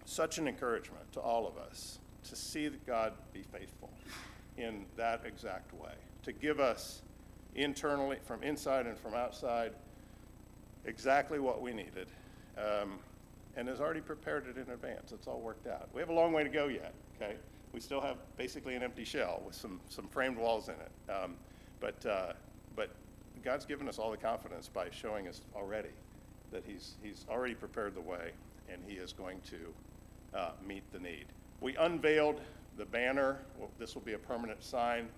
such an encouragement to all of us to see that God be faithful in that exact way, to give us internally, from inside and from outside, exactly what we needed, and has already prepared it in advance. It's all worked out. We have a long way to go yet, okay? We still have basically an empty shell with some framed walls in it. But God's given us all the confidence by showing us already that he's already prepared the way, and he is going to meet the need. We unveiled the banner. Well, this will be a permanent sign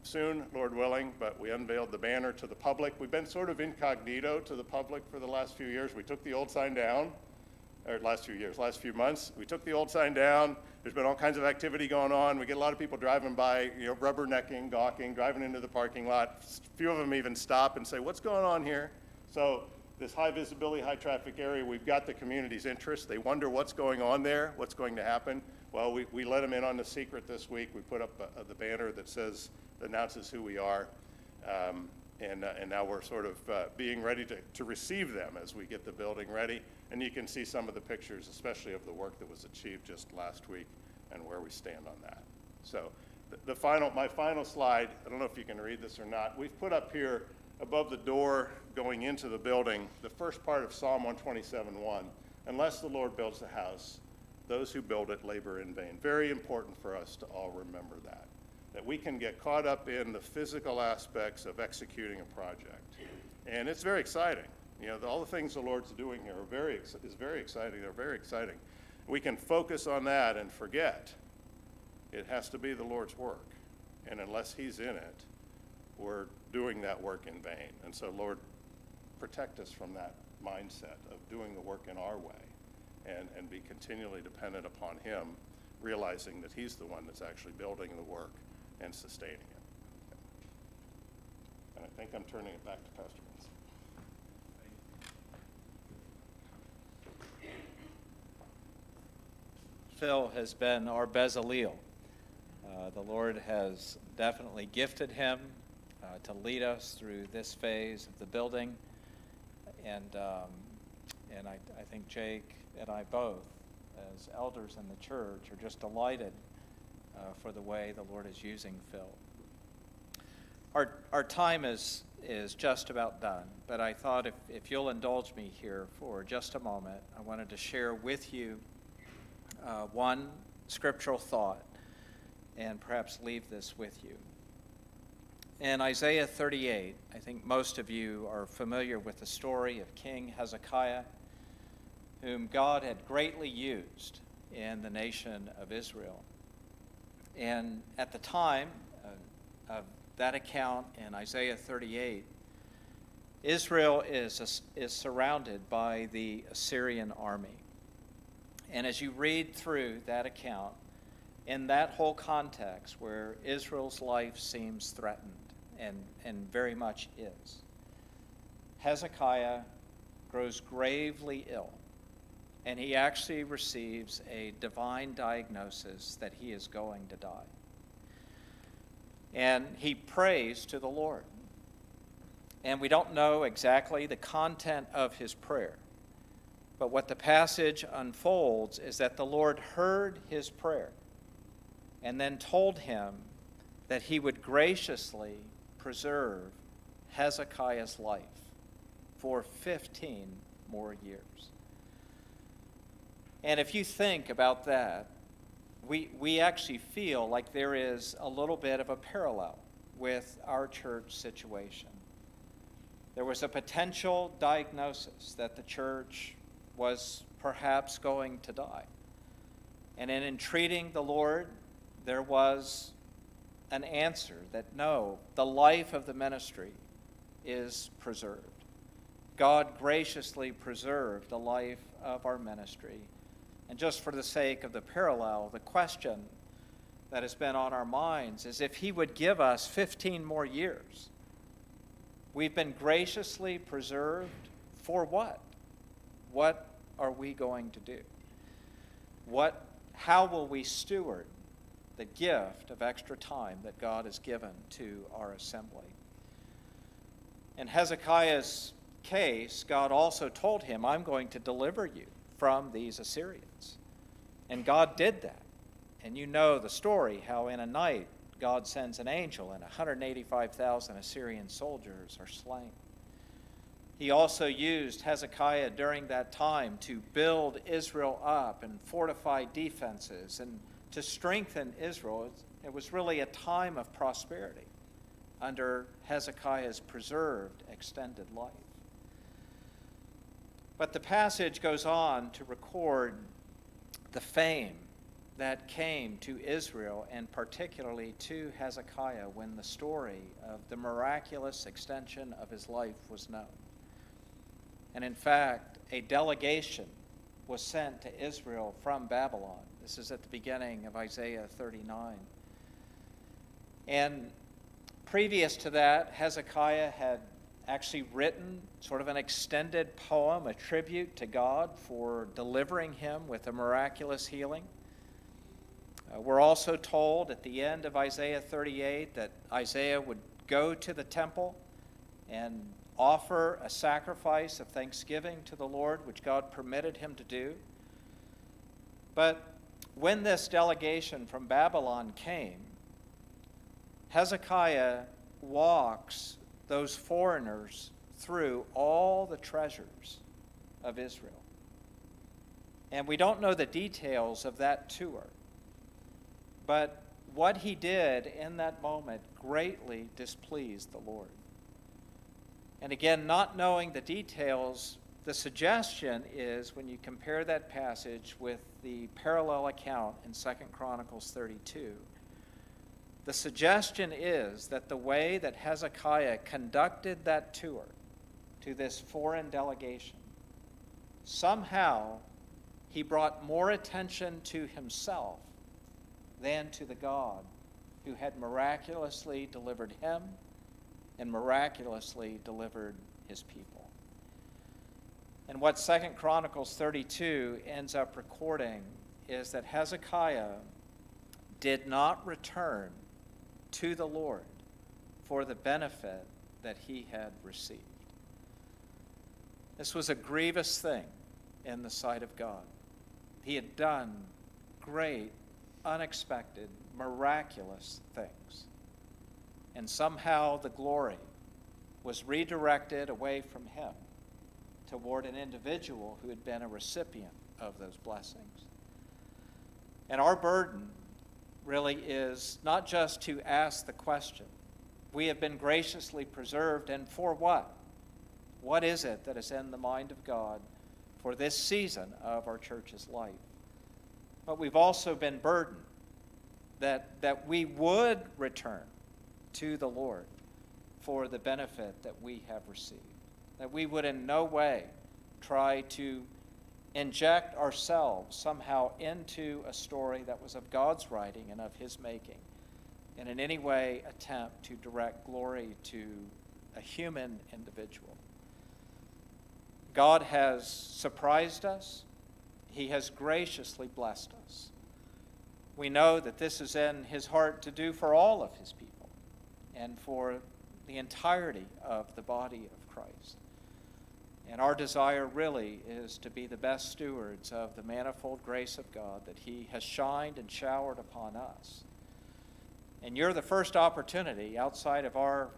soon, Lord willing, but we unveiled the banner to the public. We've been sort of incognito to the public for the last few years. We took the old sign down, or last few months. We took the old sign down. There's been all kinds of activity going on. We get a lot of people driving by, rubbernecking, gawking, driving into the parking lot. A few of them even stop and say, what's going on here? So this high visibility, high traffic area, we've got the community's interest. They wonder what's going on there, what's going to happen. Well, we let them in on the secret this week. We put up the banner that announces who we are. And now we're sort of being ready to receive them as we get the building ready. And you can see some of the pictures, especially of the work that was achieved just last week and where we stand on that. So my final slide, I don't know if you can read this or not. We've put up here above the door going into the building, the first part of Psalm 127:1. Unless the Lord builds the house, those who build it labor in vain. Very important for us to all remember that we can get caught up in the physical aspects of executing a project. And it's very exciting. All the things the Lord's doing here is very exciting. They're very exciting. We can focus on that and forget it has to be the Lord's work. And unless he's in it, we're doing that work in vain. And so, Lord, protect us from that mindset of doing the work in our way and be continually dependent upon him, realizing that he's the one that's actually building the work and sustaining it. And I think I'm turning it back to Pastor Vince. Phil has been our Bezaleel. The Lord has definitely gifted him to lead us through this phase of the building. And I think Jake and I both, as elders in the church, are just delighted for the way the Lord is using Phil. Our time is just about done, but I thought if you'll indulge me here for just a moment, I wanted to share with you one scriptural thought and perhaps leave this with you. In Isaiah 38, I think most of you are familiar with the story of King Hezekiah, whom God had greatly used in the nation of Israel. And at the time of that account in Isaiah 38, Israel is surrounded by the Assyrian army. And as you read through that account, in that whole context where Israel's life seems threatened, and very much is, Hezekiah grows gravely ill, and he actually receives a divine diagnosis that he is going to die. And he prays to the Lord. And we don't know exactly the content of his prayer, but what the passage unfolds is that the Lord heard his prayer and then told him that he would graciously preserve Hezekiah's life for 15 more years. And if you think about that, we actually feel like there is a little bit of a parallel with our church situation. There was a potential diagnosis that the church was perhaps going to die. And in entreating the Lord, there was an answer that no, the life of the ministry is preserved. God graciously preserved the life of our ministry. And just for the sake of the parallel, the question that has been on our minds is if he would give us 15 more years. We've been graciously preserved for what? What are we going to do? How will we steward the gift of extra time that God has given to our assembly? In Hezekiah's case, God also told him, I'm going to deliver you from these Assyrians. And God did that. And you know the story, how in a night God sends an angel and 185,000 Assyrian soldiers are slain. He also used Hezekiah during that time to build Israel up and fortify defenses and to strengthen Israel. It was really a time of prosperity under Hezekiah's preserved, extended life. But the passage goes on to record the fame that came to Israel and particularly to Hezekiah when the story of the miraculous extension of his life was known. And in fact, a delegation was sent to Israel from Babylon. This is at the beginning of Isaiah 39. And previous to that, Hezekiah had actually written sort of an extended poem, a tribute to God for delivering him with a miraculous healing. We're also told at the end of Isaiah 38 that Isaiah would go to the temple and offer a sacrifice of thanksgiving to the Lord, which God permitted him to do. But when this delegation from Babylon came, Hezekiah walks those foreigners through all the treasures of Israel. And we don't know the details of that tour, but what he did in that moment greatly displeased the Lord. And again, not knowing the details, the suggestion is when you compare that passage with the parallel account in 2 Chronicles 32, the suggestion is that the way that Hezekiah conducted that tour to this foreign delegation, somehow he brought more attention to himself than to the God who had miraculously delivered him and miraculously delivered his people. And what 2 Chronicles 32 ends up recording is that Hezekiah did not return to the Lord for the benefit that he had received. This was a grievous thing in the sight of God. He had done great, unexpected, miraculous things. And somehow the glory was redirected away from him toward an individual who had been a recipient of those blessings. And our burden really is not just to ask the question, we have been graciously preserved, and for what? What is it that is in the mind of God for this season of our church's life? But we've also been burdened that we would return to the Lord for the benefit that we have received. That we would in no way try to inject ourselves somehow into a story that was of God's writing and of his making, and in any way attempt to direct glory to a human individual. God has surprised us. He has graciously blessed us. We know that this is in his heart to do for all of his people and for the entirety of the body of Christ. And our desire really is to be the best stewards of the manifold grace of God that he has shined and showered upon us. And you're the first opportunity outside of our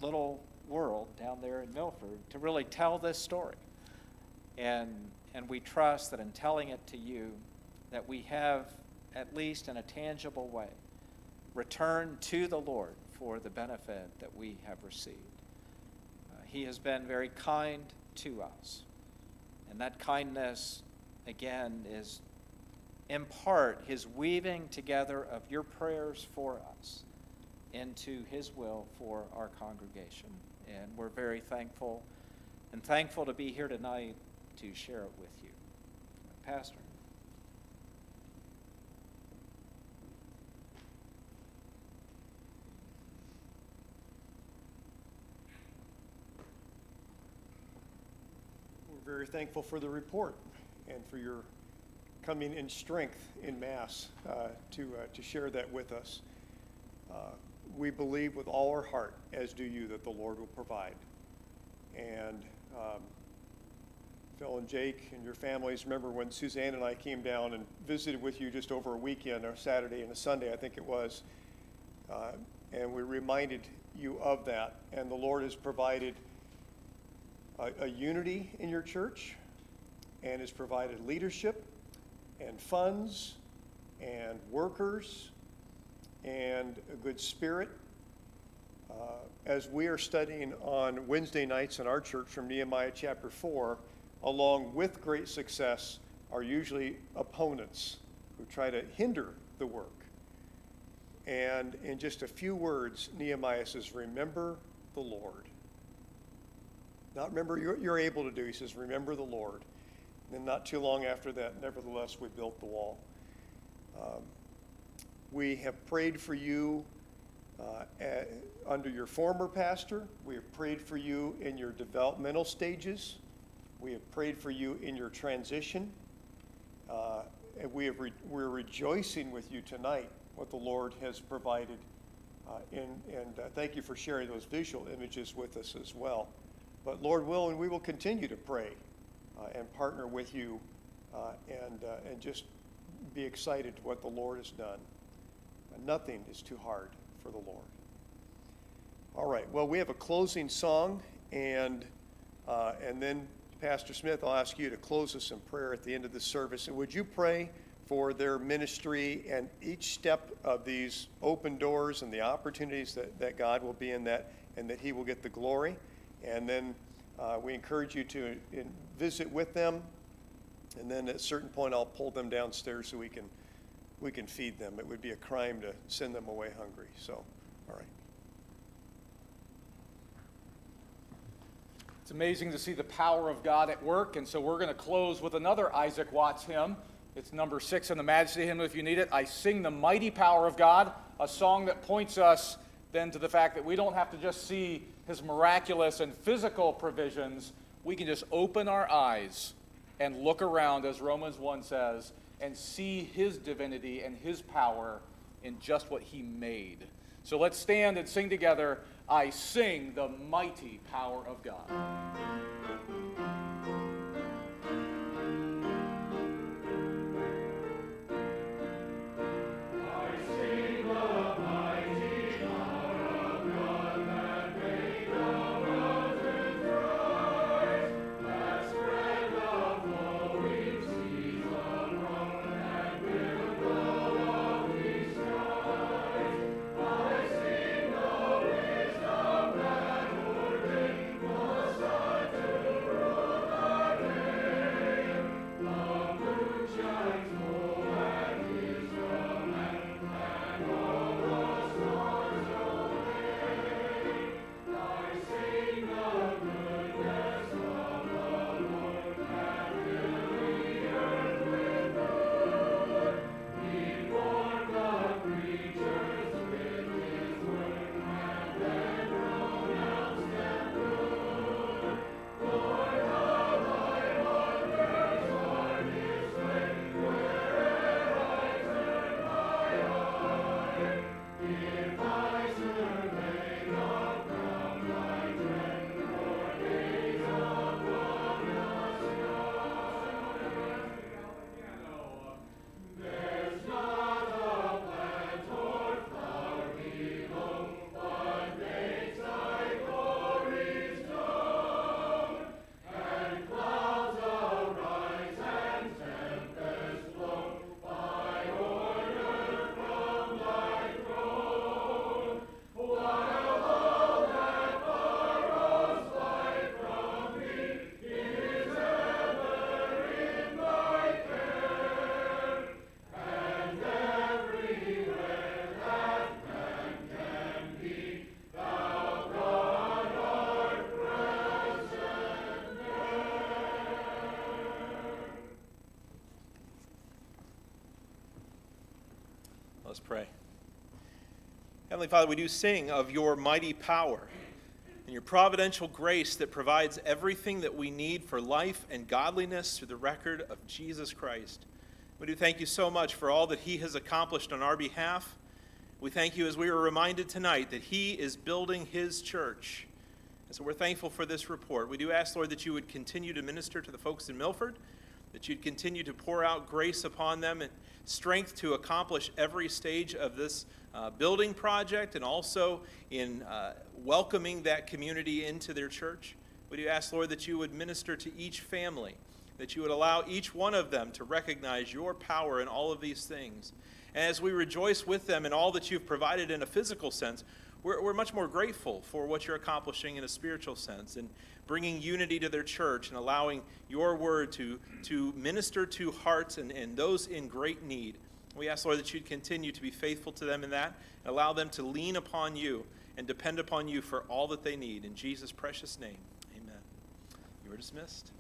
little world down there in Milford to really tell this story. And we trust that in telling it to you, that we have, at least in a tangible way, returned to the Lord for the benefit that we have received. He has been very kind to us. And that kindness, again, is in part his weaving together of your prayers for us into his will for our congregation. And we're very thankful, and thankful to be here tonight to share it with you. Pastor. We're very thankful for the report and for your coming in strength in Mass to share that with us. We believe with all our heart, as do you, that the Lord will provide. And Phil and Jake and your families, remember when Suzanne and I came down and visited with you just over a weekend, a Saturday and a Sunday, I think it was, and we reminded you of that. And the Lord has provided a unity in your church, and has provided leadership and funds and workers and a good spirit. As we are studying on Wednesday nights in our church from Nehemiah chapter 4, along with great success are usually opponents who try to hinder the work. And in just a few words, Nehemiah says, remember the Lord. Not remember you're able to do, he says, remember the Lord. And then not too long after that, nevertheless, we built the wall. We have prayed for you under your former pastor. We have prayed for you in your developmental stages. We have prayed for you in your transition. And we're rejoicing with you tonight what the Lord has provided. And thank you for sharing those visual images with us as well. But Lord willing, we will continue to pray and partner with you and just be excited to what the Lord has done. Nothing is too hard for the Lord. All right, well, we have a closing song, and then Pastor Smith, I'll ask you to close us in prayer at the end of the service. And would you pray for their ministry and each step of these open doors and the opportunities that God will be in that, and that he will get the glory. And then we encourage you to visit with them. And then at a certain point, I'll pull them downstairs so we can feed them. It would be a crime to send them away hungry. So, all right. It's amazing to see the power of God at work, and so we're going to close with another Isaac Watts hymn. It's number 6 in the Majesty hymn if you need it. I Sing the Mighty Power of God, a song that points us then to the fact that we don't have to just see his miraculous and physical provisions. We can just open our eyes and look around, as Romans 1 says, and see his divinity and his power in just what he made. So let's stand and sing together, I Sing the Mighty Power of God. Let's pray. Heavenly Father, we do sing of your mighty power and your providential grace that provides everything that we need for life and godliness through the record of Jesus Christ. We do thank you so much for all that he has accomplished on our behalf. We thank you as we were reminded tonight that he is building his church. And so we're thankful for this report. We do ask, Lord, that you would continue to minister to the folks in Milford, that you'd continue to pour out grace upon them and strength to accomplish every stage of this building project, and also in welcoming that community into their church. We do ask, Lord, that you would minister to each family, that you would allow each one of them to recognize your power in all of these things. And as we rejoice with them in all that you've provided in a physical sense, we're much more grateful for what you're accomplishing in a spiritual sense and bringing unity to their church and allowing your word to minister to hearts and those in great need. We ask, Lord, that you'd continue to be faithful to them in that and allow them to lean upon you and depend upon you for all that they need. In Jesus' precious name, amen. You are dismissed.